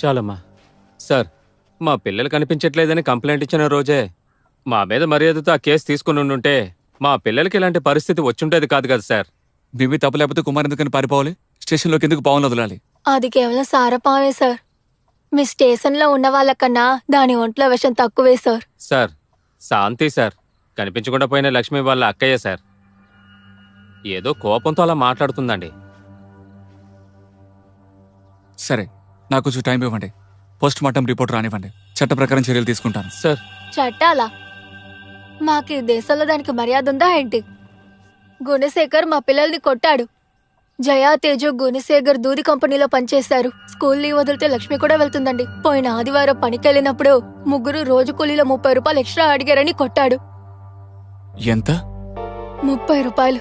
చాలమ్మా. సార్, మా పిల్లలు కనిపించట్లేదని కంప్లైంట్ ఇచ్చిన రోజే మా మీద మర్యాదతో ఆ కేసు తీసుకుని ఉండుంటే మా పిల్లలకి ఇలాంటి పరిస్థితి వచ్చుంటేది కాదు కదా సార్. మేమే తప్పు లేకపోతే కుమార్ ఎందుకని పారిపోవాలి? స్టేషన్లోకి ఎందుకు పావులు వదలాలి? అది కేవలం సారపావే సార్. మీ స్టేషన్లో ఉన్న వాళ్ళకన్నా దాని ఒంట్లో విషం తక్కువే సార్. సార్, శాంతి సార్ కనిపించకుండా పోయిన లక్ష్మి వాళ్ళ అక్కయ్య సార్. ఏదో కోపంతో అలా మాట్లాడుతుందండి. సరే, నాకు కొంచెం టైం ఇవ్వండి. పోస్ట్ మార్టం రిపోర్ట్ రానివ్వండి. చట్ట ప్రకారం చర్యలు తీసుకుంటాను. సార్, చట్టాలా? మాకు ఈ దేశంలో దానికి మర్యాద ఉందా ఏంటి? గుణశేఖర్ మా పిల్లల్ని కొట్టాడు. జయా, తేజు, గుణశేఖర్ దూది కంపెనీలో పనిచేశారు. స్కూల్ లీవ్ వదిలితే లక్ష్మి కూడా వెళ్తుందండి. పోయిన ఆదివారం పనికెళ్ళినప్పుడు ముగ్గురు రోజు కూలీలో 30 రూపాయలు ఎక్స్ట్రా అడిగారని కొట్టాడు. ఎంత? 30 రూపాయలు.